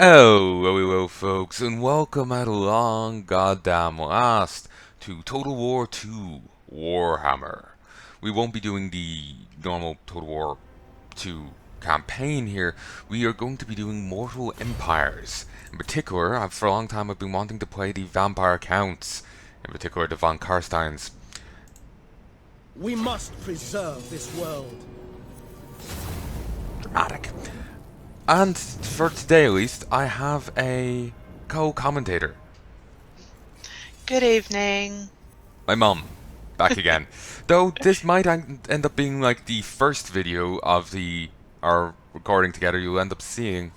Hello, folks, and welcome at long goddamn last to Total War 2 Warhammer. We won't be doing the normal Total War 2 campaign here. We are going to be doing Mortal Empires. In particular, for a long time I've been wanting to play the Vampire Counts, in particular the von Carsteins. We must preserve this world. Dramatic. And for today at least, I have a co-commentator. Good evening. My mum, back again. Though this might end up being like the first video of our recording together you'll end up seeing.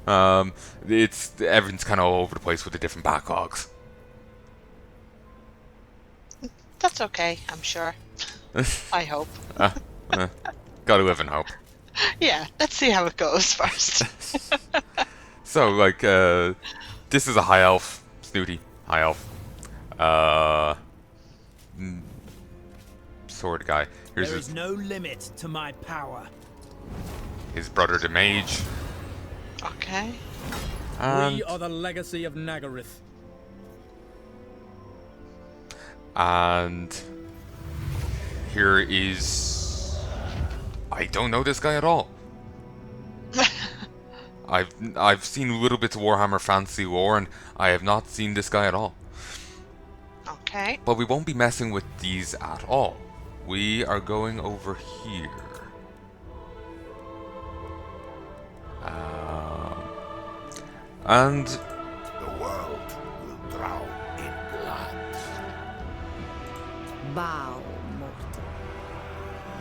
Everything's kind of all over the place with the different backlogs. That's okay, I'm sure. I hope. Gotta live in hope. Yeah, let's see how it goes first. So, like, this is a high elf, snooty high elf. Sword guy. Here's There is no limit to my power. his brother, the mage. Okay. We are the legacy of Nagaryth. And here is... I don't know this guy at all. I've seen little bits of Warhammer Fantasy lore, and I have not seen this guy at all. Okay. But we won't be messing with these at all. We are going over here. And The world will drown in blood. Bow, mortal.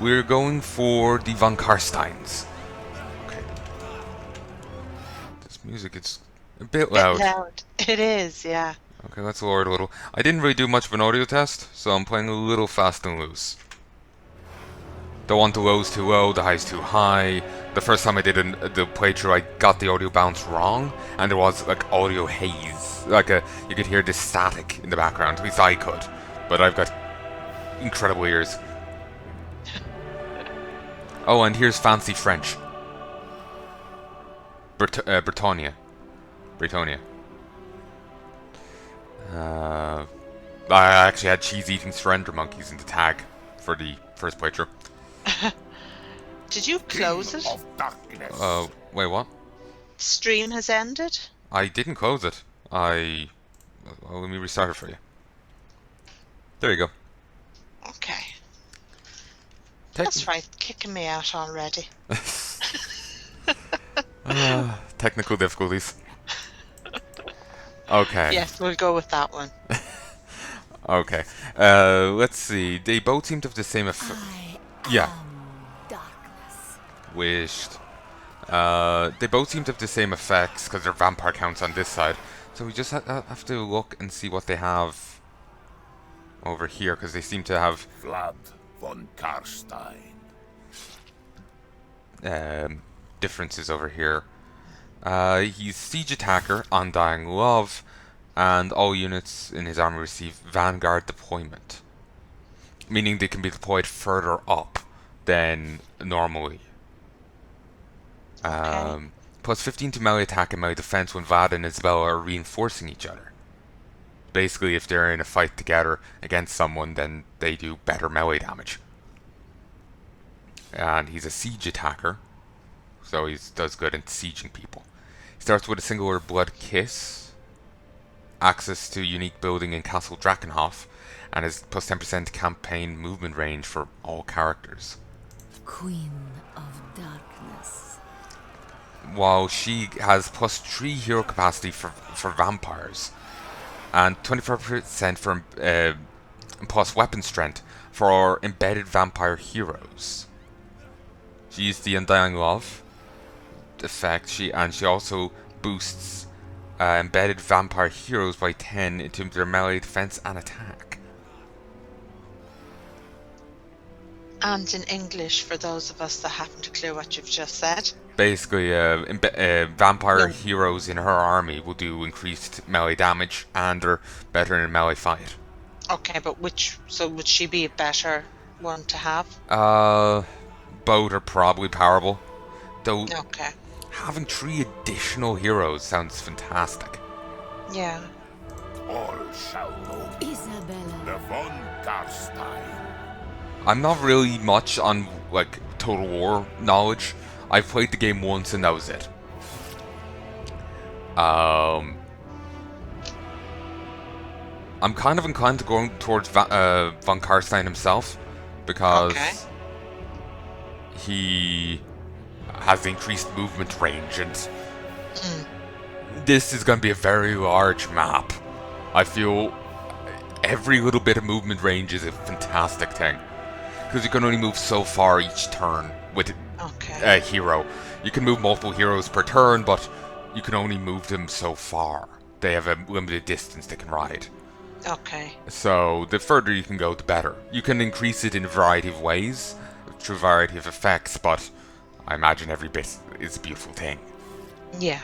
we're going for the von Carsteins. Okay. This music is a bit loud. Loud. It is, yeah. Okay, let's lower it a little. I didn't really do much of an audio test, so I'm playing a little fast and loose. Don't want the lows too low, the highs too high. The first time I did the playthrough, I got the audio bounce wrong, and there was like audio haze. You could hear this static in the background. At least I could, but I've got incredible ears. Oh, and here's fancy French. Bretonia. I actually had cheese-eating surrender monkeys in the tag for the first playthrough. Did you close it? Of darkness. Wait, what? Stream has ended? I didn't close it. Well, let me restart it for you. There you go. Okay. That's right, kicking me out already. Technical difficulties. Okay. Yes, we'll go with that one. Okay. Let's see. They both seem to have the same effect. Yeah. Darkness. Wished. They both seem to have the same effects because they're vampire counts on this side. So we just have to look and see what they have over here, because they seem to have Vlad von Carstein. differences over here. He's Siege Attacker, Undying Love, and all units in his army receive Vanguard deployment, meaning they can be deployed further up than normally. Okay. Plus 15 to melee attack and melee defense when Vlad and Isabella are reinforcing each other. Basically, if they're in a fight together against someone, then they do better melee damage. And he's a siege attacker, so he does good in sieging people. He starts with a singular blood kiss, access to unique building in Castle Drakenhof, and is plus 10% campaign movement range for all characters. Queen of darkness. While she has plus 3 hero capacity for vampires, and 24% for plus weapon strength for our embedded vampire heroes. She used the Undying Love effect. She also boosts embedded vampire heroes by 10 in terms of their melee defense and attack. And in English, for those of us that haven't a clue what you've just said. Basically, vampire heroes in her army will do increased melee damage and are better in a melee fight. Okay, but so would she be a better one to have? Both are probably powerful. Though Okay. having 3 additional heroes sounds fantastic. Yeah. All shall know Isabella. the von Carstein. I'm not really much on like Total War knowledge. I played the game once and that was it. I'm kind of inclined to go towards von Carstein himself because he has increased movement range, and this is going to be a very large map. I feel every little bit of movement range is a fantastic thing because you can only move so far each turn with a hero. You can move multiple heroes per turn, but you can only move them so far. They have a limited distance they can ride. Okay. So the further you can go, the better. You can increase it in a variety of ways, through a variety of effects, but I imagine every bit is a beautiful thing. Yeah.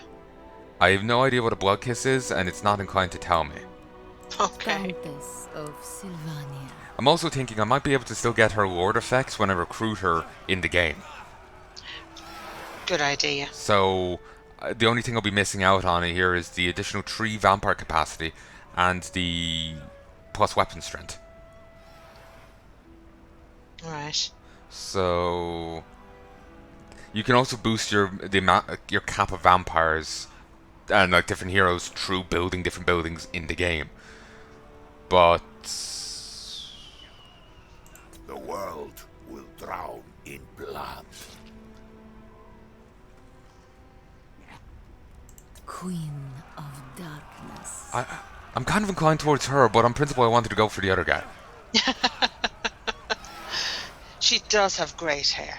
I have no idea what a blood kiss is, and it's not inclined to tell me. Okay. Countess of Sylvania. I'm also thinking I might be able to still get her lord effects when I recruit her in the game. Good idea. So the only thing I'll be missing out on here is the additional 3 vampire capacity and the plus weapon strength. Right. So you can also boost your cap of vampires and like different heroes through building different buildings in the game. But The world will drown in blood. Queen of Darkness. I'm kind of inclined towards her, but on principle I wanted to go for the other guy. She does have great hair.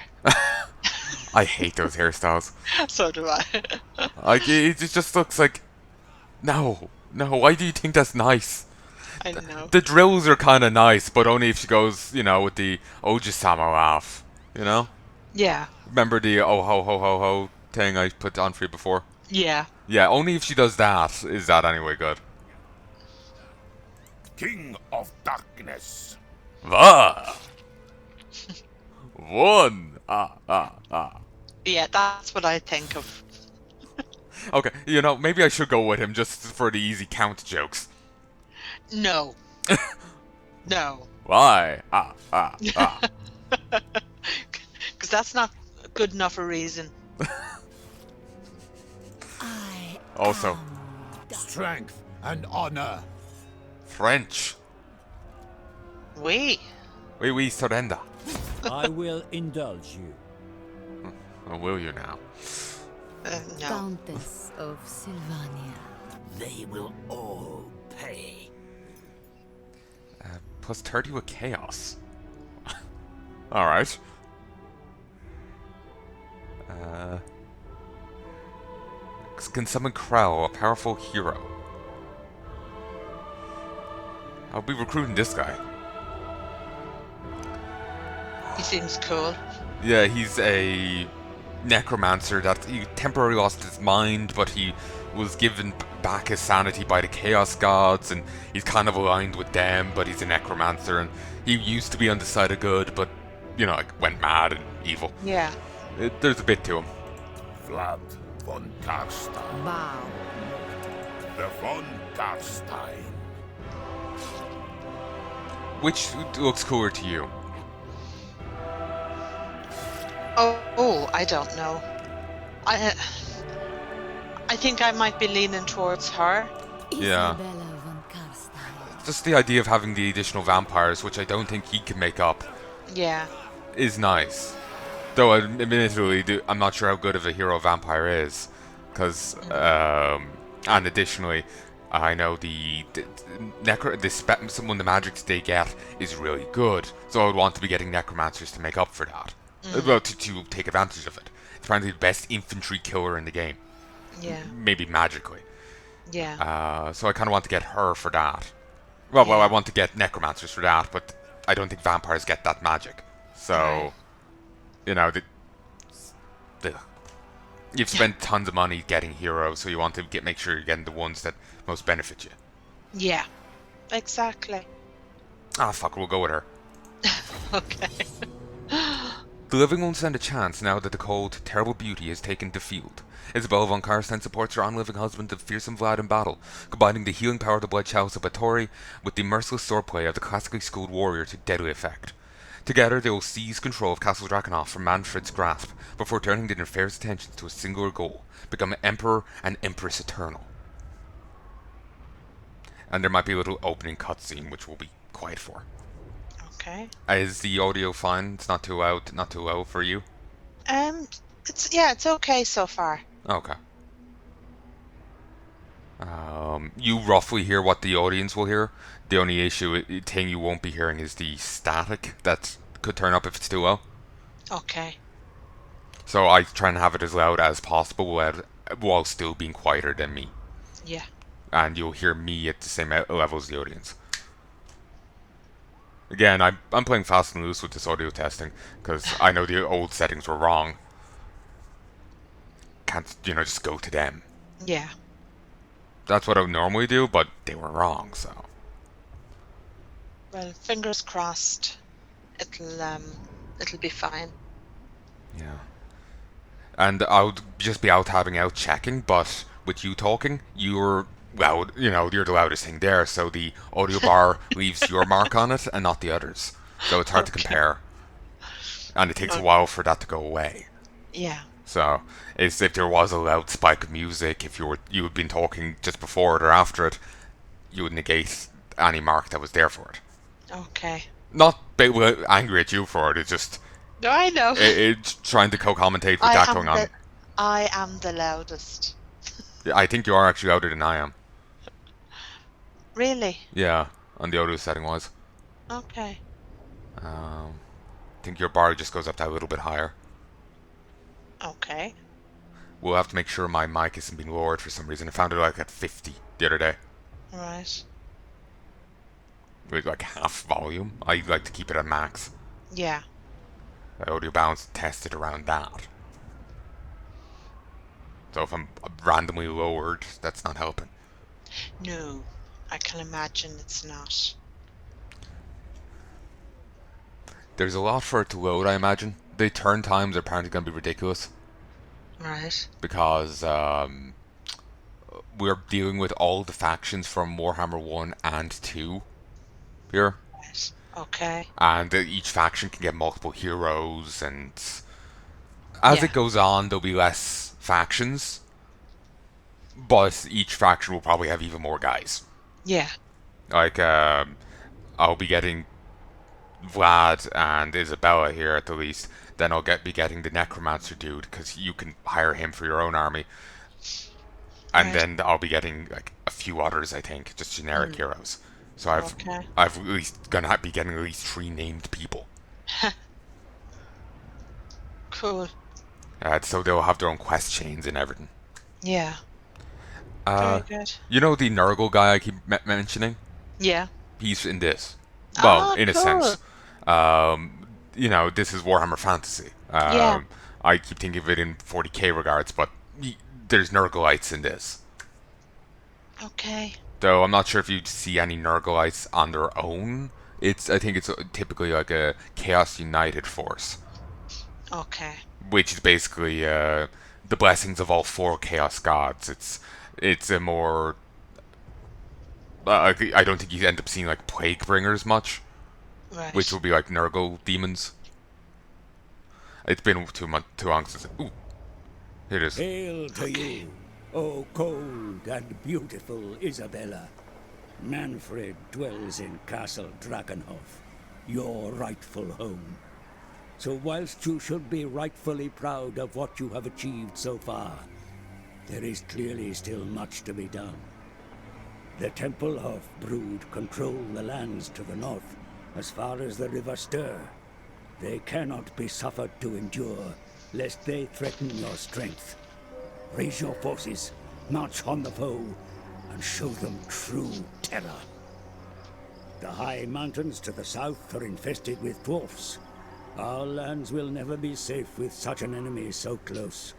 I hate those hairstyles. So do I. Like it just looks like no. Why do you think that's nice? I know. The drills are kind of nice, but only if she goes, with the Ojisama laugh, Yeah. Remember the oh ho ho ho ho thing I put on for you before? Yeah. Yeah, only if she does that is that anyway good. King of Darkness. Va! One! Yeah, that's what I think of. Okay, maybe I should go with him just for the easy count jokes. No. No. Why? Because that's not good enough a reason. I Also, Strength and honor. French. We. Oui, surrender. I will indulge you. Or will you now? No. Countess of Sylvania. They will all pay. Plus 30 with chaos. Alright. Can summon Krell, a powerful hero. I'll be recruiting this guy. He seems cool. Yeah, he's a necromancer that he temporarily lost his mind, but he was given back his sanity by the Chaos Gods, and he's kind of aligned with them, but he's a necromancer, and he used to be on the side of good, but, went mad and evil. Yeah. There's a bit to him. Vlad von Carstein. Bow. The von Carstein. Which looks cooler to you? Oh, I don't know. I think I might be leaning towards her. Yeah. Isabella von Carstein. Just the idea of having the additional vampires, which I don't think he can make up, Yeah. is nice. Though, admittedly, I'm not sure how good of a hero vampire is. Because, and additionally, I know some of the magics they get is really good. So I would want to be getting necromancers to make up for that. Well, to take advantage of it. It's probably the best infantry killer in the game. Yeah. Maybe magically. Yeah. So I kind of want to get her for that. Well, I want to get necromancers for that, but I don't think vampires get that magic. So, Right. you've spent tons of money getting heroes, so you want to make sure you're getting the ones that most benefit you. Yeah. Exactly. Ah, fuck, we'll go with her. Okay. The living won't stand a chance now that the cold, terrible beauty has taken the field. Isabella von Carstein supports her unliving husband, the fearsome Vlad, in battle, combining the healing power of the blood chalice of Batory with the merciless swordplay of the classically schooled warrior to deadly effect. Together they will seize control of Castle Drakenhof from Manfred's grasp, before turning the Nefair's attention to a singular goal, become Emperor and Empress Eternal. And there might be a little opening cutscene, which we'll be quiet for. Okay. Is the audio fine? It's not too loud, not too low for you? It's okay so far. Okay. You roughly hear what the audience will hear. The only thing you won't be hearing is the static that could turn up if it's too low. Okay. So I try and have it as loud as possible while still being quieter than me. Yeah. And you'll hear me at the same level as the audience. Again, I'm playing fast and loose with this audio testing, because I know the old settings were wrong. Can't, just go to them. Yeah. That's what I would normally do, but they were wrong, so. Well, fingers crossed. It'll be fine. Yeah. And I would just be out checking, but with you talking, you're loud, you're the loudest thing there, so the audio bar leaves your mark on it and not the others. So it's hard to compare. And it takes a while for that to go away. Yeah. So, it's if there was a loud spike of music, if you had been talking just before it or after it, you would negate any mark that was there for it. Okay. Not angry at you for it, it's just... No, I know. It's trying to co-commentate with that going on. I am the loudest. I think you are actually louder than I am. Really? Yeah, on the audio setting wise. Okay. I think your bar just goes up that little bit higher. Okay. We'll have to make sure my mic isn't being lowered for some reason. I found it at 50 the other day. Right. With half volume. I like to keep it at max. Yeah. The audio balance tested around that. So if I'm randomly lowered, that's not helping. No, I can imagine it's not. There's a lot for it to load, I imagine. The turn times are apparently going to be ridiculous. Right. Because we're dealing with all the factions from Warhammer 1 and 2 here. Right. Okay. And each faction can get multiple heroes, and as it goes on, there'll be less factions. But each faction will probably have even more guys. Yeah. I'll be getting Vlad and Isabella here at the least. Then I'll be getting the Necromancer dude, because you can hire him for your own army. And then I'll be getting a few others, I think, just generic heroes. So I've at least gonna be getting at least 3 named people. Cool. So they'll have their own quest chains and everything. Yeah. Very good. You know the Nurgle guy I keep mentioning? Yeah. He's in this. Well, in a cool. sense. This is Warhammer Fantasy. Yeah. I keep thinking of it in 40k regards, but there's Nurgleites in this. Okay. Though I'm not sure if you'd see any Nurgleites on their own. I think it's typically like a Chaos United force. Okay. Which is basically the blessings of all 4 Chaos gods. It's a more... I don't think you end up seeing Plague Bringers much. Right. Which will be Nurgle demons. It's been too long since... Ooh. Here it is. Hail to you, O cold and beautiful Isabella. Manfred dwells in Castle Drakenhof, your rightful home. So whilst you should be rightfully proud of what you have achieved so far, there is clearly still much to be done. The Temple of Brood control the lands to the north, as far as the River Ster. They cannot be suffered to endure, lest they threaten your strength. Raise your forces, march on the foe, and show them true terror. The high mountains to the south are infested with dwarfs. Our lands will never be safe with such an enemy so close.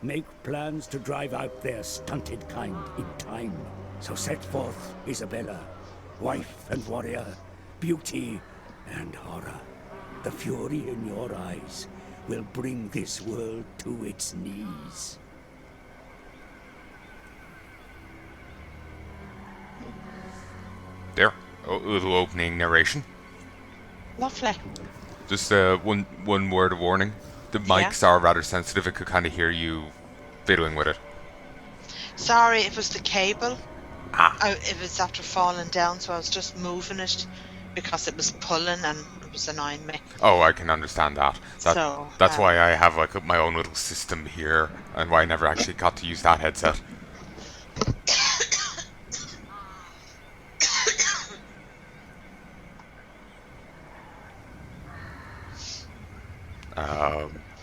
Make plans to drive out their stunted kind in time. So set forth, Isabella, wife and warrior, beauty and horror. The fury in your eyes will bring this world to its knees. There, a little opening narration. Lovely. Just one word of warning. The Yeah. mics are rather sensitive. It could kind of hear you fiddling with it. Sorry, it was the cable. Ah. It was after falling down, so I was just moving it because it was pulling and it was annoying me. Oh, I can understand that. So, That's why I have like my own little system here, and why I never actually got to use that headset.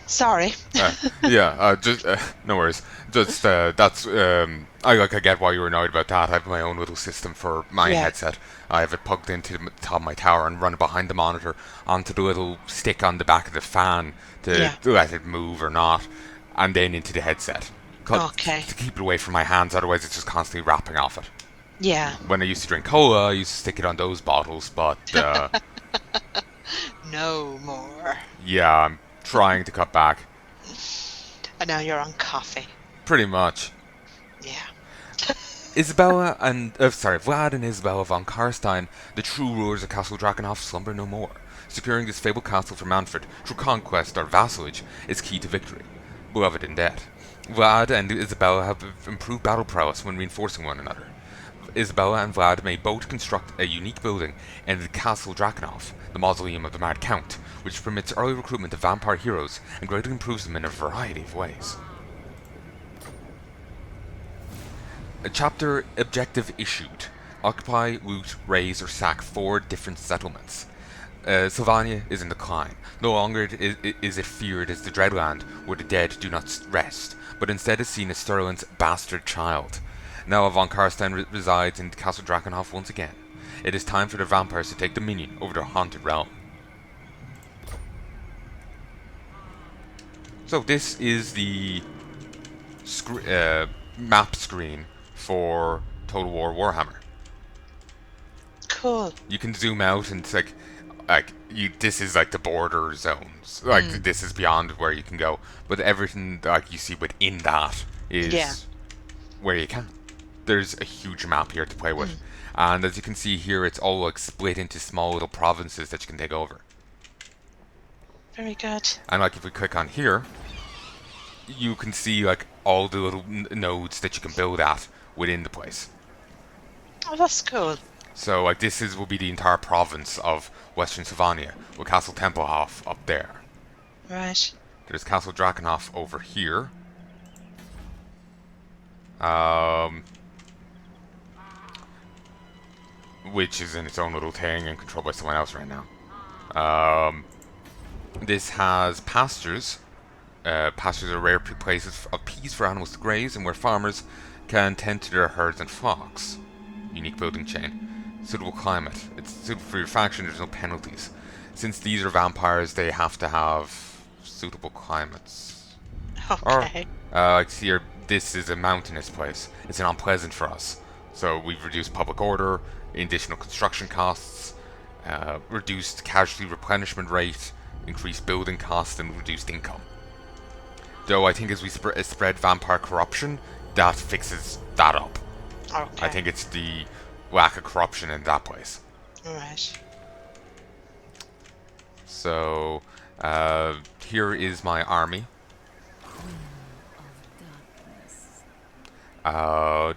Sorry. Just no worries. Just that's I get why you were annoyed about that. I have my own little system for my Yeah. headset. I have it plugged into the top of my tower and run it behind the monitor onto the little stick on the back of the fan to let it move or not, and then into the headset. Okay. To keep it away from my hands, otherwise it's just constantly wrapping off it. Yeah. When I used to drink cola, I used to stick it on those bottles, but No more. yeah, I'm trying to cut back. And now you're on coffee. Pretty much. Yeah. Vlad and Isabella von Carstein, the true rulers of Castle Drakenhof, slumber no more. Securing this fabled castle for Manfred through conquest or vassalage is key to victory. Beloved in debt. Vlad and Isabella have improved battle prowess when reinforcing one another. Isabella and Vlad may both construct a unique building in the Castle Drakenhof, the mausoleum of the Mad Count, which permits early recruitment of vampire heroes and greatly improves them in a variety of ways. A chapter objective issued. Occupy, loot, raise, or sack 4 different settlements. Sylvania is in decline. No longer is it feared as the Dreadland, where the dead do not rest, but instead is seen as Sterling's bastard child. Now von Carstein resides in Castle Drakenhof once again. It is time for the vampires to take dominion over their haunted realm. So this is the map screen for Total War Warhammer. Cool. You can zoom out and it's this is like the border zones. This is beyond where you can go. But everything you see within that is where you can. There's a huge map here to play with. And as you can see here, it's all split into small little provinces that you can take over. Very good. And if we click on here, you can see all the little nodes that you can build at within the place. Oh, that's cool. So will be the entire province of Western Sylvania, with Castle Tempelhof up there. Right. There's Castle Drakenhof over here. Which is in its own little thing and controlled by someone else right now. This has pastures. Pastures are rare places of peace for animals to graze and where farmers can tend to their herds and flocks. Unique building chain. Suitable climate. It's suitable for your faction, there's no penalties. Since these are vampires, they have to have suitable climates. Okay. Here, this is a mountainous place. It's an unpleasant for us. So we've reduced public order, additional construction costs, reduced casualty replenishment rate, increased building costs, and reduced income. Though I think as we spread vampire corruption, that fixes that up. Okay. I think it's the lack of corruption in that place. Right. So, here is my army.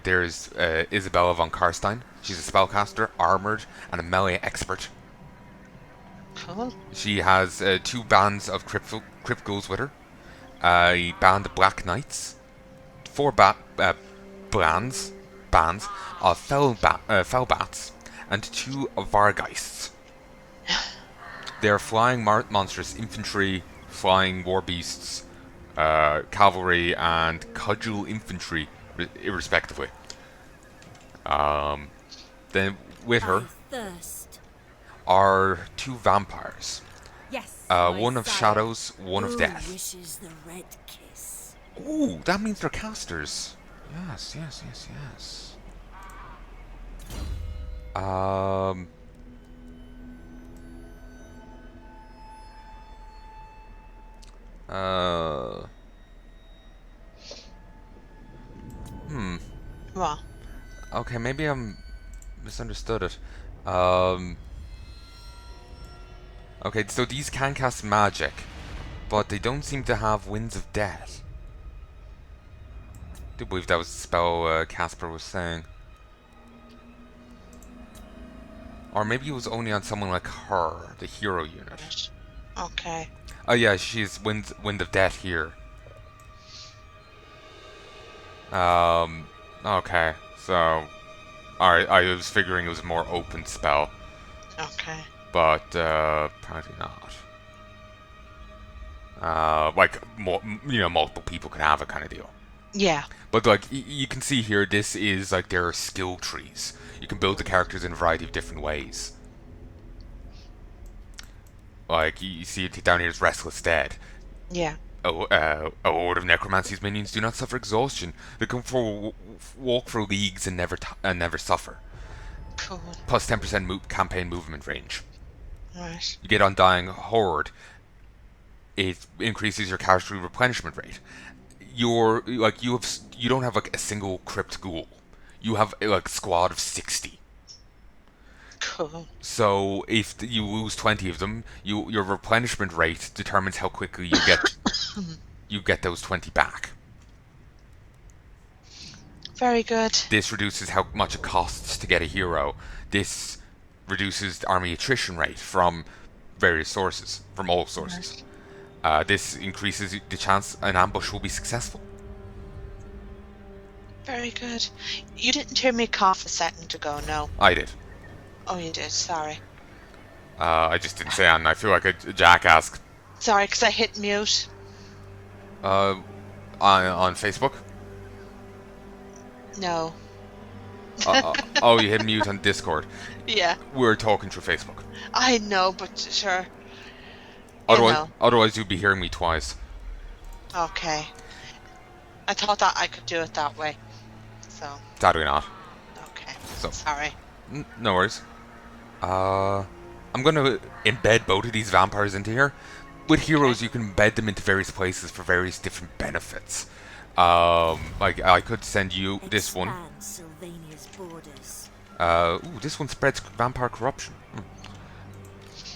There's Isabella von Carstein. She's a spellcaster, armored, and a melee expert. Cool. She has 2 bands of crypt ghouls with her, a band of black knights, 4 bands of fell bats, and 2 of vargeists. They are flying monstrous infantry, flying war beasts, cavalry, and cudgel infantry, irrespectively. Then with her are 2 vampires. Yes. One of shadows, one of death. Wishes the red kiss. Ooh, that means they're casters. Yes. Uh. Well, Okay, maybe I'm misunderstood it. Um. Okay, so these can cast magic, but they don't seem to have Winds of Death. I do believe that was the spell Casper was saying. Or maybe it was only on someone like her, the hero unit. right. Okay. Oh yeah, she's Wind of Death here. Okay, so... Alright, I was figuring it was a more open spell, Okay. but apparently not. Like, multiple people can have it kind of deal. Yeah. But like, you can see here, this is like their skill trees. You can build the characters in a variety of different ways. Like, you see it down here is Restless Dead. Yeah. A horde of necromancy's minions do not suffer exhaustion. They can walk for leagues and never suffer. Cool. Plus 10% campaign movement range. Right. You get Undying Horde. It increases your character replenishment rate. You don't have like a single crypt ghoul. You have like a squad of 60. Cool. So if you lose 20 of them, your replenishment rate determines how quickly you get those 20 back. Very good. This reduces how much it costs to get a hero. This reduces the army attrition rate from various sources, from all sources. This increases the chance an ambush will be successful. Very good. You didn't hear me cough a second ago, no? I did. Oh, you did. Sorry. I just didn't say it, and I feel like a jackass. Sorry, because I hit mute. On Facebook? No. Oh, you hit mute on Discord. Yeah. We're talking through Facebook. I know, but sure. You know. Otherwise you'd be hearing me twice. Okay. I thought that I could do it that way. So, Sadly not. okay. So. Sorry. No worries. I'm gonna embed both of these vampires into here. With heroes, you can embed them into various places for various different benefits. Like I could send you this one. Expand Sylvania's borders. This one spreads vampire corruption.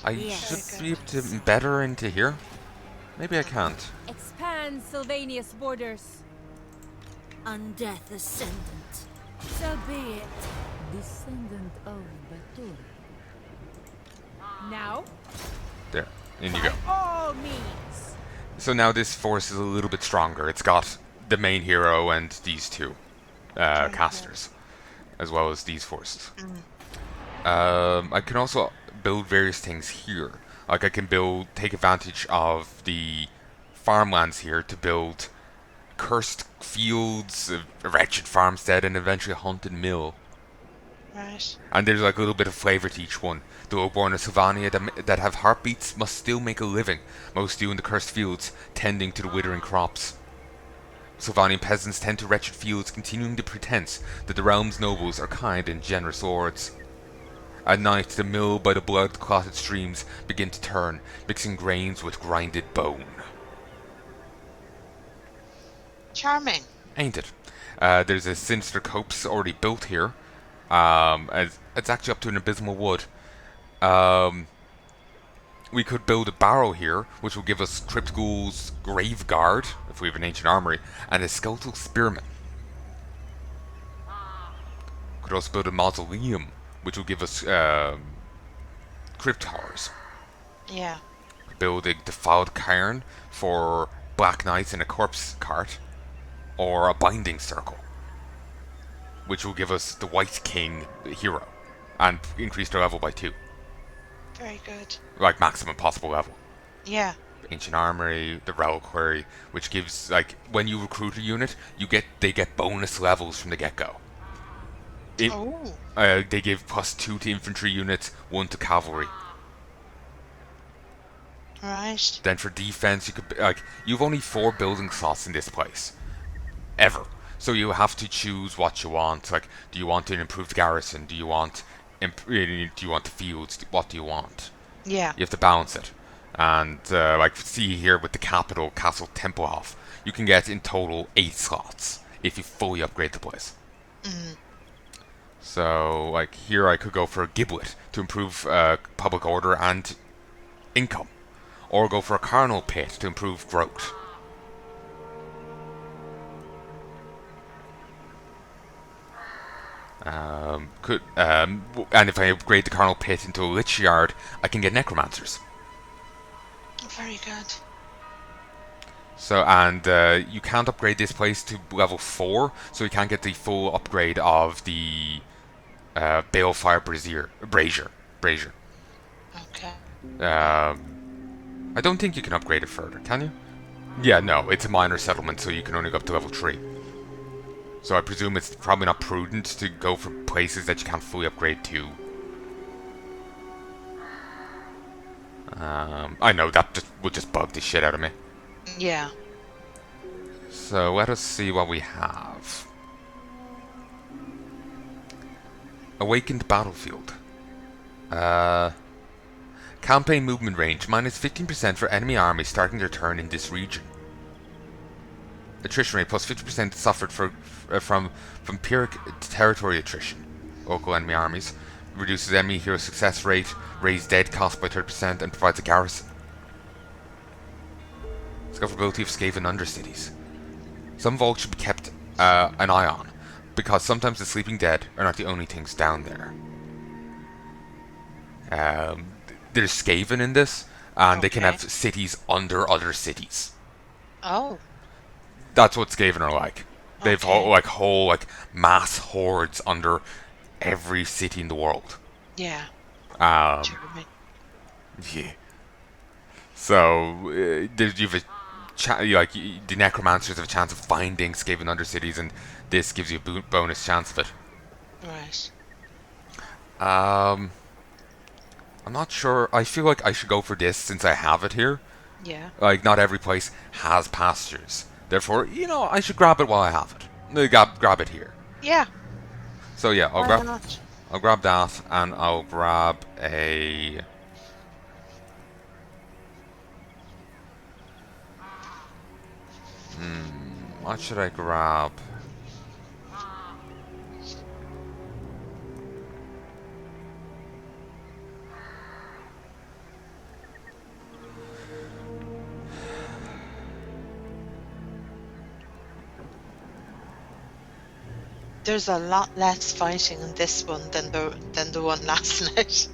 I Yes. should be able to embed her into here. Maybe I can't. Expand Sylvania's borders. Undeath Ascendant. So be it. Descendant of Batur. Now, There. In you go. all means. So now this force is a little bit stronger. It's got the main hero and these two casters, as well as these forces. I can also build various things here. Like I can take advantage of the farmlands here to build cursed fields, a wretched farmstead, and eventually a haunted mill. Right. And there's like a little bit of flavour to each one. The lowborn of Sylvania that have heartbeats must still make a living, most do in the cursed fields, tending to the withering crops. Sylvanian peasants tend to wretched fields, continuing the pretense that the realm's nobles are kind and generous lords. At night, the mill by the blood-clotted streams begin to turn, mixing grains with grinded bone. Charming. Ain't it? There's a sinister copse already built here. It's actually up to an abysmal wood. We could build a barrow here, which will give us Crypt Ghoul's Grave Guard, if we have an ancient armory, and a skeletal spearman. Could also build a mausoleum, which will give us crypt towers. Yeah. Build a defiled cairn for black knights in a corpse cart, or a binding circle, which will give us the White King hero, and increase their level by 2. Very good. Like maximum possible level. Yeah. Ancient Armory, the Reliquary, which gives, like, when you recruit a unit, they get bonus levels from the get-go. Oh. They give +2 to infantry units, 1 to cavalry. Right. Then for defense, you could, like, you've only 4 building slots in this place. Ever. So you have to choose what you want. Like, do you want an improved garrison? Do you want the fields? What do you want? Yeah. You have to balance it. And like see here with the capital Castle Tempelhof, you can get in total 8 slots if you fully upgrade the place. So like here I could go for a Giblet to improve public order and income, or go for a Carnal Pit to improve growth. And if I upgrade the Carnal Pit into a Lich Yard, I can get Necromancers. Very good. So, and you can't upgrade this place to level 4, so you can't get the full upgrade of the Balefire Brazier. Okay. I don't think you can upgrade it further, can you? Yeah, no, it's a minor settlement, so you can only go up to level 3. So I presume it's probably not prudent to go for places that you can't fully upgrade to. I know, that would just bug the shit out of me. Yeah. So let us see what we have. Awakened Battlefield. Campaign movement range, minus 15% for enemy armies starting their turn in this region. Attrition rate, plus 50% suffered from Pyrrhic territory attrition. Local enemy armies. Reduces enemy hero success rate, raise dead cost by 30%, and provides a garrison. Discoverability of Skaven Undercities. Some vaults should be kept an eye on, because sometimes the sleeping dead are not the only things down there. There's Skaven in this, and they can have cities under other cities. Oh. That's what Skaven are like. They've whole mass hordes under every city in the world. Yeah. Yeah. So you've the Necromancers have a chance of finding Skaven Undercities, and this gives you a bonus chance of it. Right. I'm not sure. I feel like I should go for this since I have it here. Yeah. Like, not every place has pastures. Therefore, I should grab it while I have it. Grab it here. Yeah. So yeah, I'll grab that, and I'll grab a... what should I grab? There's a lot less fighting in this one than the one last night.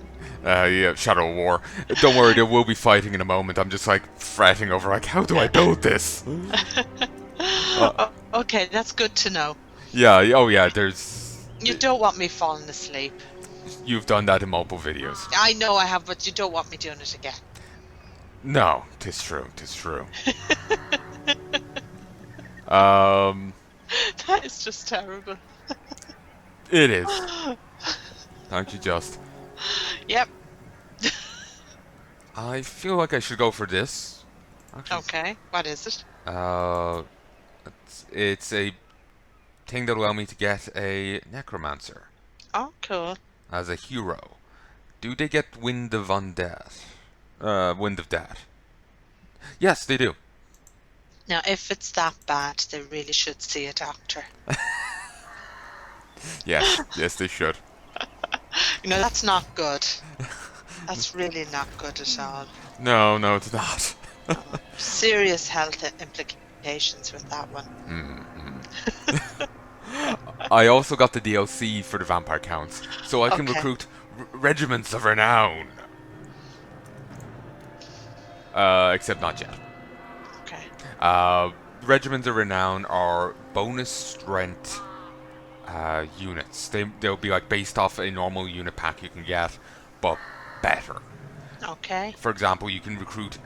Yeah, Shadow War. Don't worry, there will be fighting in a moment. I'm just fretting over how do I build this? Okay, that's good to know. Yeah, oh yeah, there's... You don't want me falling asleep. You've done that in multiple videos. I know I have, but you don't want me doing it again. No, 'tis true. That is just terrible. It is. Aren't you just? Yep. I feel like I should go for this. Actually, Okay, what is it? it's a thing that will allow me to get a Necromancer Oh, cool. as a hero. Do they get Wind of Undeath? Wind of Death. Yes, they do. Now, if it's that bad, they really should see a doctor. Yes, they should. That's not good. That's really not good at all. No, it's not. Serious health implications with that one. I also got the DLC for the Vampire Counts, so I can Okay. recruit regiments of renown. Except not yet. Okay. Regiments of Renown are bonus strength units. They'll be based off a normal unit pack you can get, but better. Okay. For example, you can recruit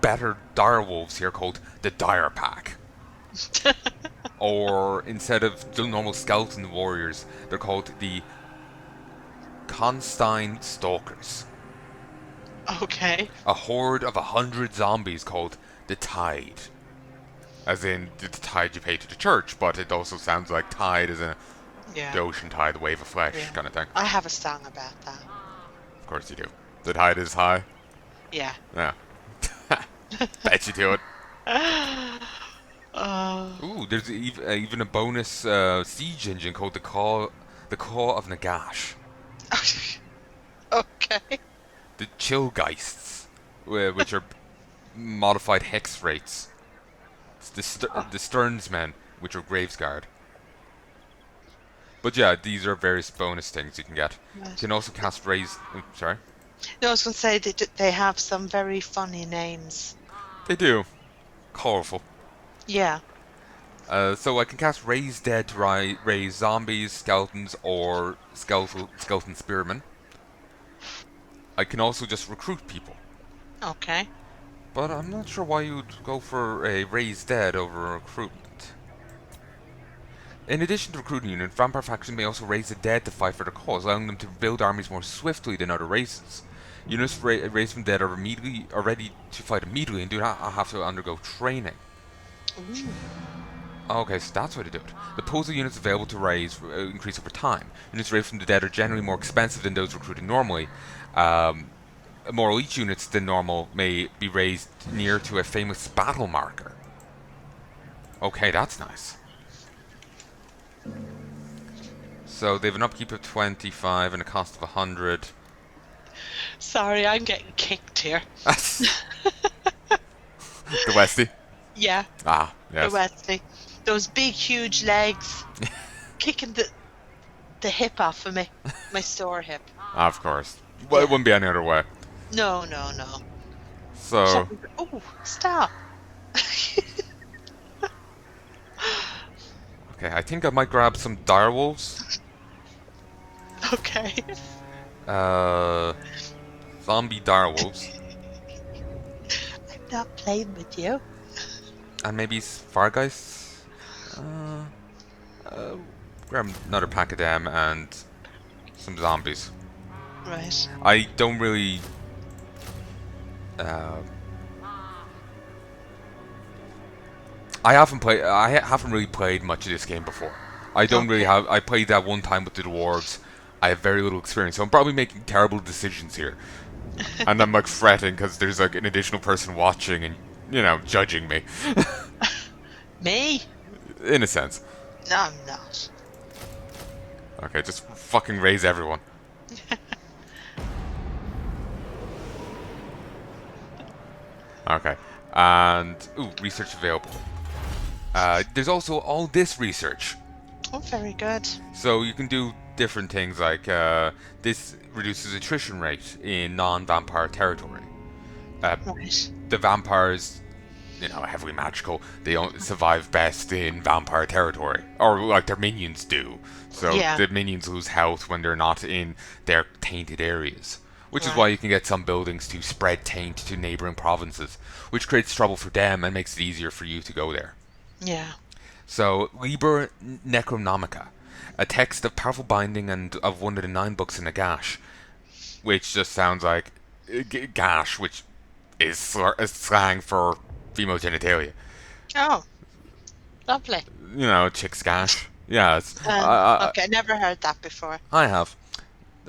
better direwolves here called the Dire Pack. Or instead of the normal skeleton warriors, they're called the Carsteins Stalkers. Okay. A horde of 100 zombies called the Tide. As in the tide you pay to the church, but it also sounds like tide as in Yeah. the ocean tide, the wave of flesh Yeah. kind of thing. I have a song about that. Of course you do. The tide is high. Yeah. Yeah. Bet you do it. Oh. Ooh, there's even a bonus siege engine called the Call of Nagash. Okay. The Chillgeists, which are modified hex rates. It's the Sternsmen, which are Gravesguard. But yeah, these are various bonus things you can get. You Right. can also cast raise. Sorry, No, I was going to say they have some very funny names. they do. Colorful. Yeah. So I can cast Raise Dead to raise zombies, skeletons, or skeleton spearmen. I can also just recruit people. Okay. But I'm not sure why you'd go for a Raise Dead over recruitment. In addition to recruiting units, vampire factions may also raise the dead to fight for their cause, allowing them to build armies more swiftly than other races. Units raised from the dead are ready to fight immediately and do not have to undergo training. Ooh. Okay, so that's why they do it. The pools of units available to raise increase over time. Units raised from the dead are generally more expensive than those recruited normally. More elite units than normal may be raised near to a famous battle marker. Okay, that's nice. So they have an upkeep of 25 and a cost of 100. Sorry, I'm getting kicked here. The Westie? Yeah, Ah, yes. the Wesley. Those big, huge legs kicking the hip off of me. My sore hip. Of course. Well, Yeah. it wouldn't be any other way. No. So, Oh, stop. okay, I think I might grab some direwolves. Okay. Zombie direwolves. I'm not playing with you. And maybe Fargeists. Grab another pack of them and some zombies. Right. I don't really. I haven't really played much of this game before. I don't really have. I played that one time with the dwarves. I have very little experience, so I'm probably making terrible decisions here. And I'm like fretting because there's like an additional person watching and judging me. Me? In a sense. No, I'm not. Okay, just fucking raise everyone. Okay, and research available. There's also all this research. Oh, very good. So you can do different things like this reduces attrition rate in non-vampire territory. Right. The vampires, heavily magical, they don't survive best in vampire territory, or like their minions do. So Yeah. the minions lose health when they're not in their tainted areas. Which is Right. why you can get some buildings to spread taint to neighboring provinces, which creates trouble for them and makes it easier for you to go there. Yeah. So, Liber Necronomica, a text of powerful binding and of one of the 9 books in Nagash, which just sounds like gash, which is slang for female genitalia. Oh, lovely. Chick's gash. Yeah, it's, Okay, never heard that before. I have.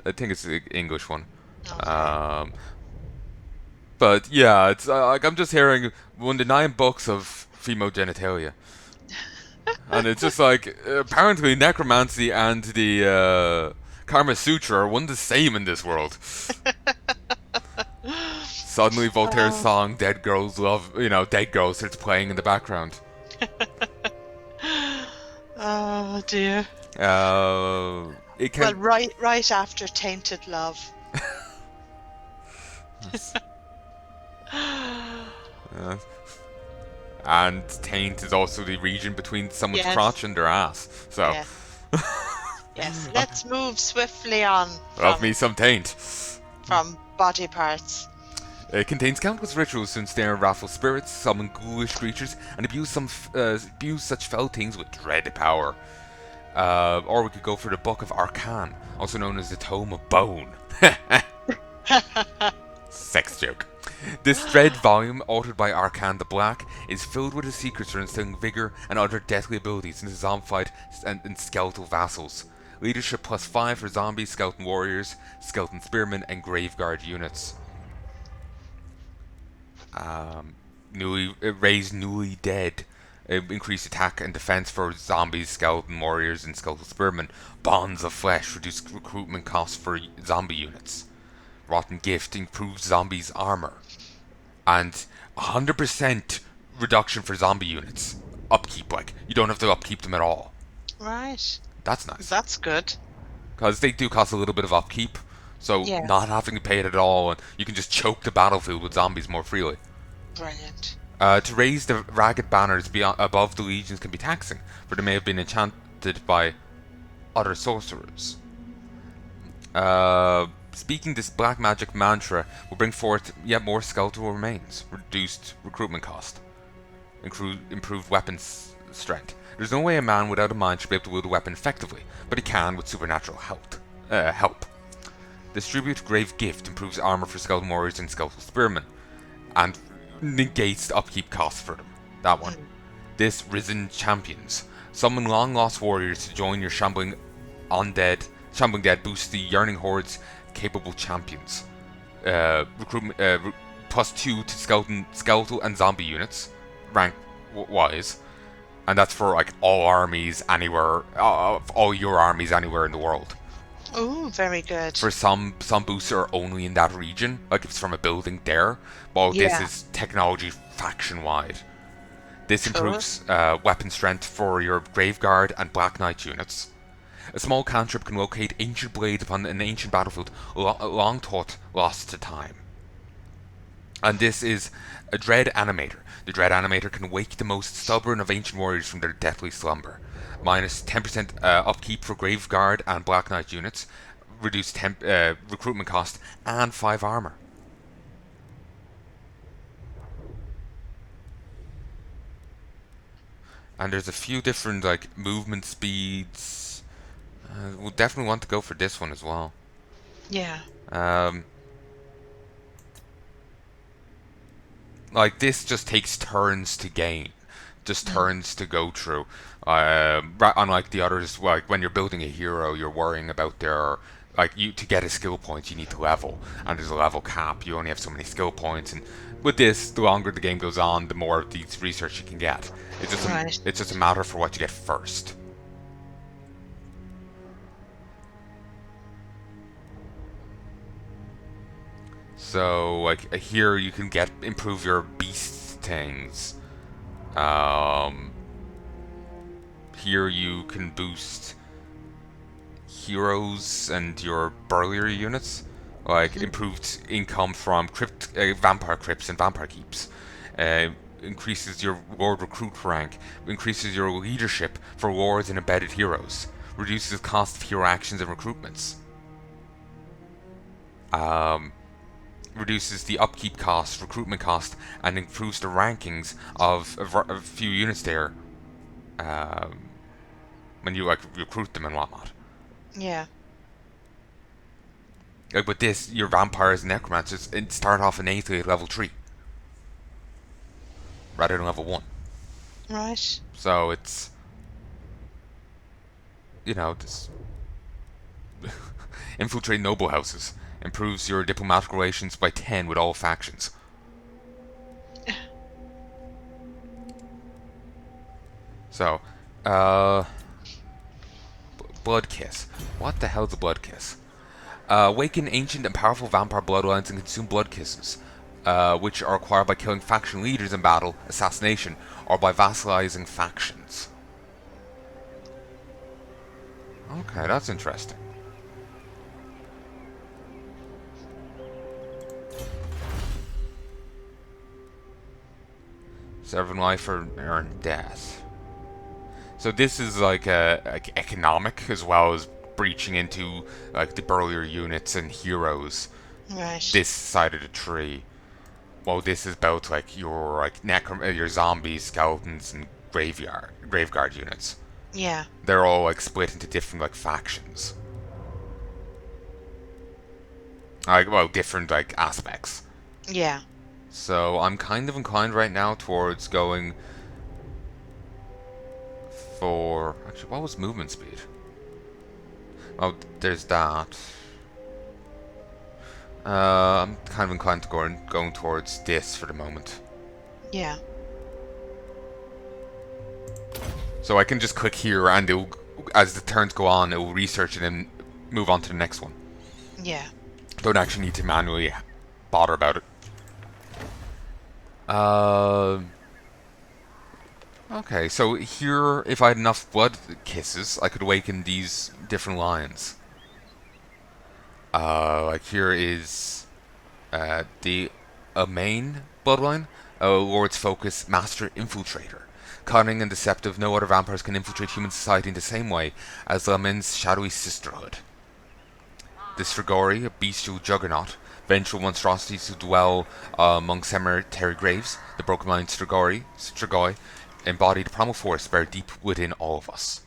I think it's the English one. Okay. But yeah, it's like I'm just hearing one of the 9 books of female genitalia. And it's just like, apparently necromancy and the Karma Sutra are one the same in this world. Suddenly Voltaire's song Dead Girls Love, Dead Girls starts playing in the background. Oh dear. It can... Well, right after Tainted Love. And taint is also the region between someone's Yes. crotch and their ass. So, Yes. Yes. Let's move swiftly on love me some taint. from body parts. It contains countless rituals to ensnare wrathful spirits, summon ghoulish creatures, and abuse such fell things with dread power. Or we could go for the Book of Arcan, also known as the Tome of Bone. Sex joke. This dread volume, authored by Arcan the Black, is filled with his secrets for instilling vigor and other deathly abilities into zombified and skeletal vassals. Leadership +5 for zombies, skeleton warriors, skeleton spearmen, and graveguard units. Raise newly dead. Increase attack and defense for zombies, skeleton warriors, and skeletal spearmen. Bonds of flesh. Reduce recruitment costs for zombie units. Rotten gift improves zombies' armor. And 100% reduction for zombie units. Upkeep, like, you don't have to upkeep them at all. Right. That's nice. That's good. Because they do cost a little bit of upkeep. So Yeah. not having to pay it at all, and you can just choke the battlefield with zombies more freely. Brilliant. To raise the ragged banners above the legions can be taxing, for they may have been enchanted by other sorcerers. Speaking this black magic mantra will bring forth yet more skeletal remains, reduced recruitment cost, improved weapon strength. There's no way a man without a mind should be able to wield a weapon effectively, but he can with supernatural help. Distribute Grave Gift improves armor for skeleton warriors and skeletal spearmen, and negates the upkeep costs for them. That one. This Risen Champions. Summon long lost warriors to join your shambling dead boosts the yearning horde's capable champions. Recruitment +2 to skeletal and zombie units, rank wise, and that's for like all armies anywhere, all your armies anywhere in the world. Oh, very good. For some boosts are only in that region, like if it's from a building there, while this is technology faction wide. This improves weapon strength for your Graveguard and Black Knight units. A small cantrip can locate ancient blades upon an ancient battlefield long thought lost to time. And this is a Dread Animator. The Dread Animator can wake the most stubborn of ancient warriors from their deathly slumber. Minus 10% upkeep for Graveguard and Black Knight units. Reduced recruitment cost and 5 armor. And there's a few different like movement speeds. We'll definitely want to go for this one as well. Yeah. Like this just takes turns to gain, just turns to go through. Unlike the others, like when you're building a hero, you're worrying about their to get a skill point, you need to level, and there's a level cap. You only have so many skill points, and with this, the longer the game goes on, the more of these research you can get. It's just a matter for what you get first. So, like here, you can improve your beast things. Here you can boost heroes and your burlier units, like improved income from vampire crypts and vampire keeps. Increases your lord recruit rank. Increases your leadership for lords and embedded heroes. Reduces cost of hero actions and recruitments. Reduces the upkeep cost, recruitment cost, and improves the rankings of a few units there when you recruit them and whatnot. Yeah. Like with this, your vampires and necromancers start off innately at level 3 rather than level 1. Right. So it's this infiltrate noble houses. Improves your diplomatic relations by 10 with all factions. So, Blood Kiss. What the hell's a Blood Kiss? Awaken ancient and powerful vampire bloodlines and consume blood kisses, which are acquired by killing faction leaders in battle, assassination, or by vassalizing factions. Okay, that's interesting. Serve life or earn death. So this is like economic as well as breaching into like the burlier units and heroes. Right. This side of the tree. Well, this is about like your your zombies, skeletons, and graveguard units. Yeah. They're all like split into different like factions. Different like aspects. Yeah. So I'm kind of inclined right now towards going for... Actually, what was movement speed? Oh, there's that. I'm kind of inclined to going towards this for the moment. Yeah. So I can just click here and it'll, as the turns go on, it will research and then move on to the next one. Yeah. Don't actually need to manually bother about it. Okay, so here, if I had enough blood kisses, I could awaken these different lions. Like here is the main bloodline, Lord's Focus, Master Infiltrator. Cunning and deceptive, no other vampires can infiltrate human society in the same way as Lamin's shadowy sisterhood. The Strigoi, a bestial juggernaut, vengeful monstrosities who dwell among cemetery graves. The broken mind Strigoi, embody the primal force buried deep within all of us.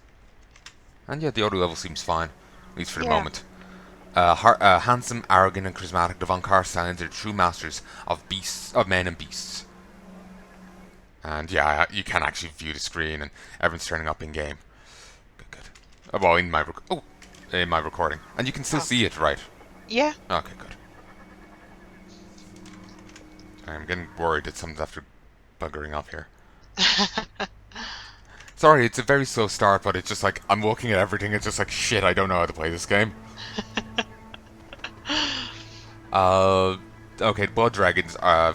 And yeah, the other level seems fine, at least for the Yeah. moment. Handsome, arrogant, and charismatic, the Von Carsteins are true masters of men and beasts. And yeah, you can actually view the screen, and everyone's turning up in game. Good. Well, in my recording, and you can still see it, right? Yeah. Okay, good. I'm getting worried that something's after buggering up here. Sorry, it's a very slow start, but it's just like I'm looking at everything. It's just like shit. I don't know how to play this game. Okay, Blood Dragons are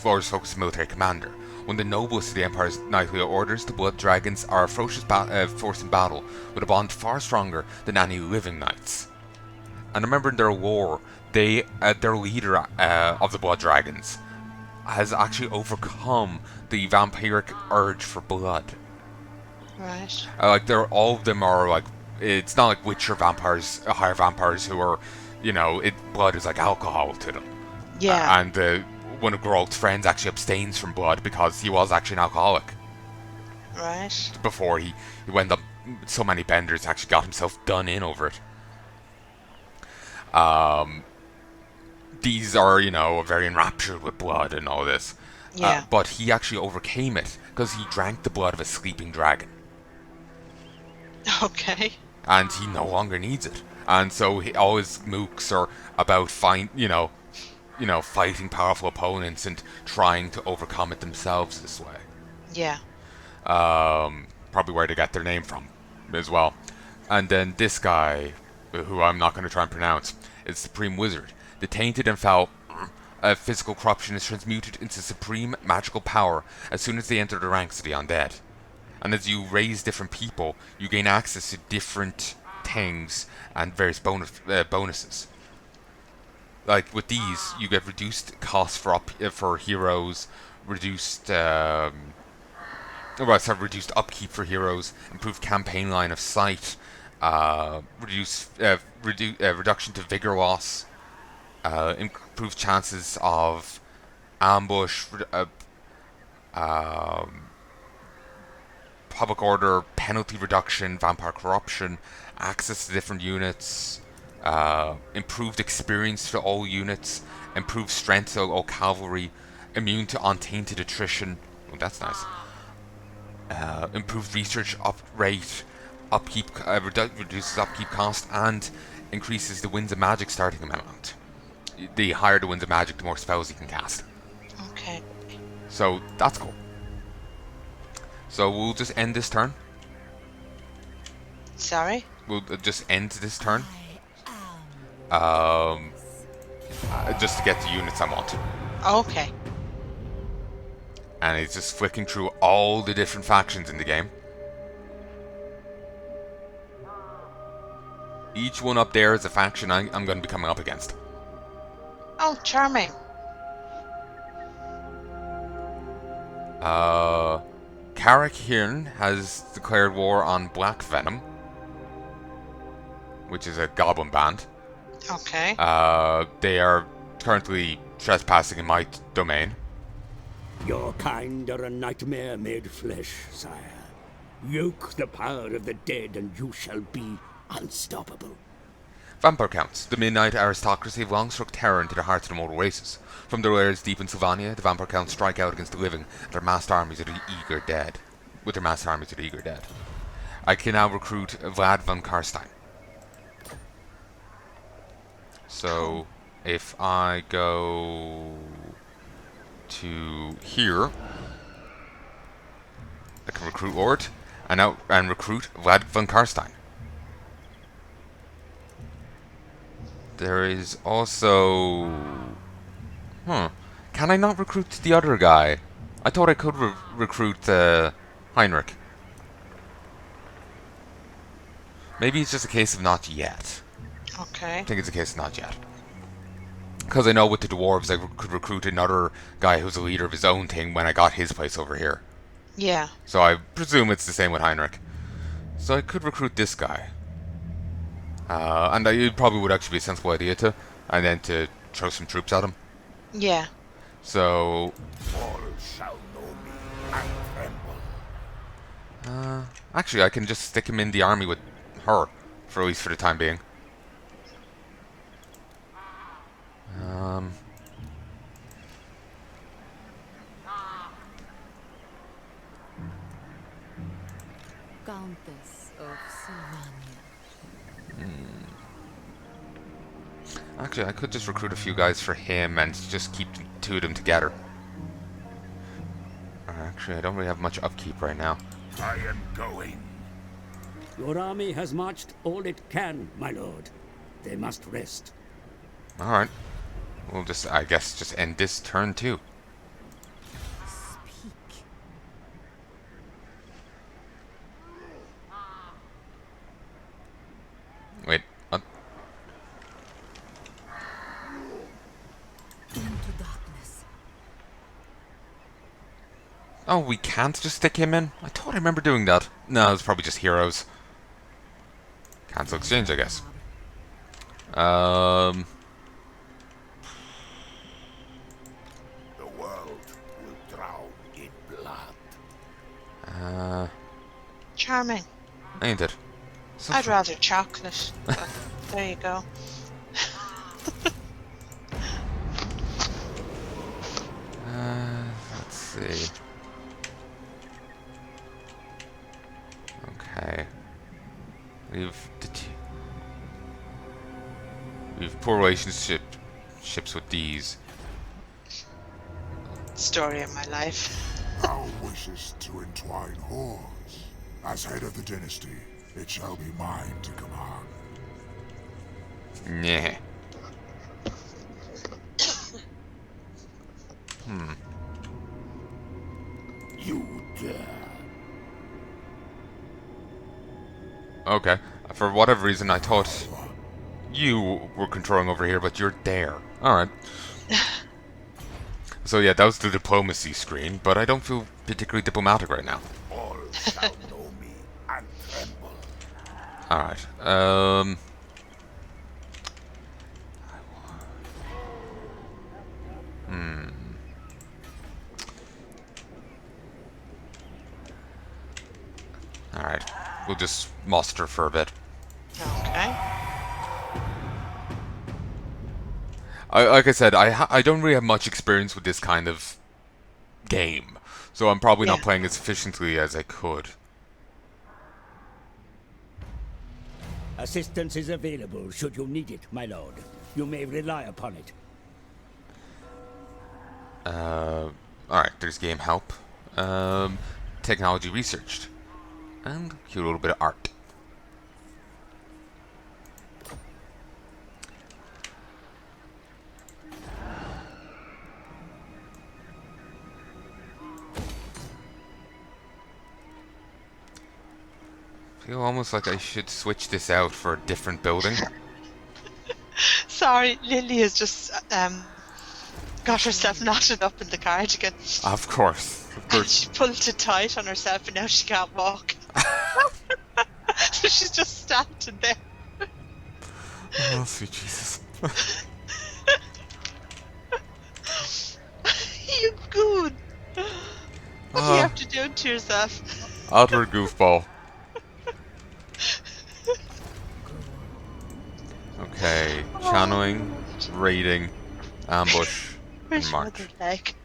Lord's Focus military commander. One of the noblest of the Empire's knightly orders, the Blood Dragons are a ferocious force in battle, with a bond far stronger than any living knights. And remember in their war, their leader of the Blood Dragons has actually overcome the vampiric urge for blood. Right. Like all of them are like, it's not like Witcher vampires, higher vampires who are, blood is like alcohol to them. Yeah. And one of Geralt's friends actually abstains from blood because he was actually an alcoholic Right. before he went up so many benders, actually got himself done in over it. These are, very enraptured with blood and all this. Yeah. But he actually overcame it because he drank the blood of a sleeping dragon. Okay. And he no longer needs it. And so all his mooks are about fighting powerful opponents and trying to overcome it themselves this way. Yeah. Probably where they get their name from as well. And then this guy, who I'm not going to try and pronounce, is Supreme Wizard. The tainted and foul physical corruption is transmuted into supreme magical power as soon as they enter the ranks of the undead. And as you raise different people, you gain access to different things and various bonuses. Like with these, you get reduced costs for heroes, reduced upkeep for heroes, improved campaign line of sight, reduction to vigor loss, improved chances of ambush, public order, penalty reduction, vampire corruption, access to different units, improved experience to all units, improved strength to all cavalry, immune to untainted attrition. Oh, that's nice. Improved research rate, reduces upkeep cost, and increases the Winds of Magic starting amount. The higher the Winds of Magic, the more spells you can cast. Okay. So that's cool. So we'll just end this turn. Sorry? We'll just end this turn. Just to get the units I want. Okay. And it's just flicking through all the different factions in the game. Each one up there is a faction I'm going to be coming up against. Oh, charming. Carrick Hirn has declared war on Black Venom, which is a goblin band. Okay. They are currently trespassing in my domain. Your kind are a nightmare made flesh, sire. Yoke the power of the dead and you shall be unstoppable. Vampire Counts. The Midnight aristocracy have long struck terror into the hearts of the mortal races. From their lairs deep in Sylvania, the Vampire Counts strike out against the living, their massed armies of the eager dead. I can now recruit Vlad von Carstein. So, if I go to here, I can recruit Ort and recruit Vlad von Carstein. There is also... Can I not recruit the other guy? I thought I could recruit Heinrich. Maybe it's just a case of not yet. Okay. I think it's a case of not yet. Because I know with the dwarves I could recruit another guy who's a leader of his own thing when I got his place over here. Yeah. So I presume it's the same with Heinrich. So I could recruit this guy. And it probably would actually be a sensible idea to. And then to throw some troops at him. Yeah. So... All shall know me and tremble. Actually, I can just stick him in the army with her. For at least for the time being. Countess of Sylvania. Actually, I could just recruit a few guys for him and just keep the two of them together. Actually, I don't really have much upkeep right now. I am going. Your army has marched all it can, my lord. They must rest. Alright. We'll just, I guess, just end this turn too. Speak. Wait. Into darkness. Oh, we can't just stick him in? I thought I remember doing that. No, it's probably just heroes. Cancel exchange, I guess. The world will drown in blood. Charming. Ain't it? So I'd rather chocolate. But there you go. let's see. Okay. We've poor relationships with these. Story of my life. Thou wishest to entwine whores. As head of the dynasty, it shall be mine to command. Nah. You dare. Okay. For whatever reason, I thought you were controlling over here, but you're there. Alright. So yeah, that was the diplomacy screen, but I don't feel particularly diplomatic right now. All shall know me and tremble. Alright. Alright. We'll just muster for a bit. Okay. Like I said, I don't really have much experience with this kind of game, so I'm probably not Yeah. playing as efficiently as I could. Assistance is available should you need it, my lord. You may rely upon it. Alright, there's game help. Technology researched. And cute little bit of art. Feel almost like I should switch this out for a different building. Sorry, Lily has just got herself knotted up in the cardigan. Of course. Of And course. she pulled it tight on herself and now she can't walk. So she's just standing there. Oh, sweet Jesus. You goon! What do Ah. you have to do to yourself? Utter goofball. Okay, channeling, raiding, ambush, Where's and your march. other leg?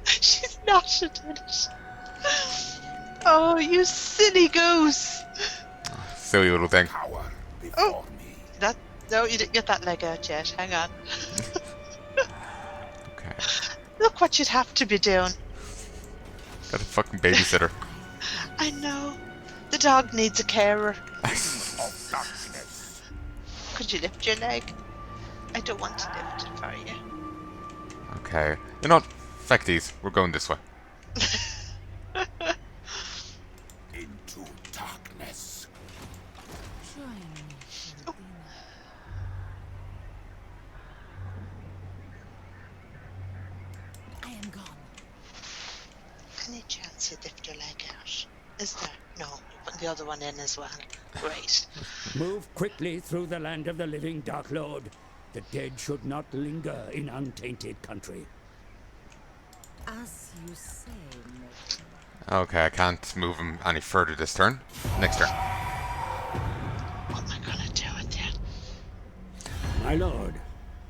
She's knotted in it. Oh, you silly goose! Silly little thing. Cower before Oh. me. That No, you didn't get that leg out yet. Hang on. Okay. Look what you'd have to be doing. Got a fucking babysitter. I know. The dog needs a carer. Of darkness. Could you lift your leg? I don't want to lift it for you. Okay. You know what? Feck these. We're going this way. Into darkness. Join me, Ferdinand. I am gone. Any chance you'd lift your leg out? Is there? No, you put the other one in as well. Great. Move quickly through the land of the living, Dark Lord. The dead should not linger in untainted country. As you say, mortal. Okay, I can't move him any further this turn. Next turn. What am I gonna do with you? My lord,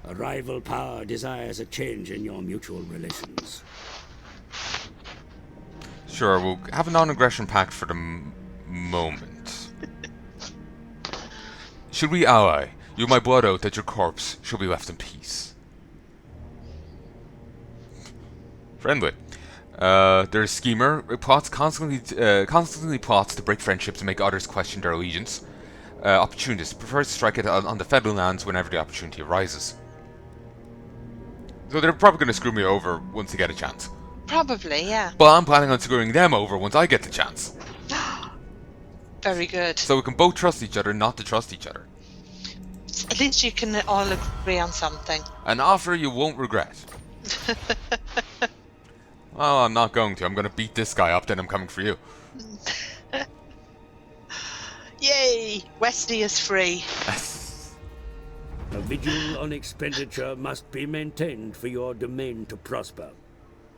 a rival power desires a change in your mutual relations. Sure, we'll have a non-aggression pact for the moment. Should we ally, you my blood oath that your corpse shall be left in peace. Friendly. There's a schemer. It constantly plots to break friendships and make others question their allegiance. Opportunist. Prefers to strike it on the federal lands whenever the opportunity arises. So they're probably going to screw me over once they get a chance. Probably, yeah. But I'm planning on screwing them over once I get the chance. Very good. So we can both trust each other not to trust each other. At least you can all agree on something. An offer you won't regret. Well, I'm not going to. I'm going to beat this guy up, then I'm coming for you. Yay! Westy is free. A vigil on expenditure must be maintained for your domain to prosper.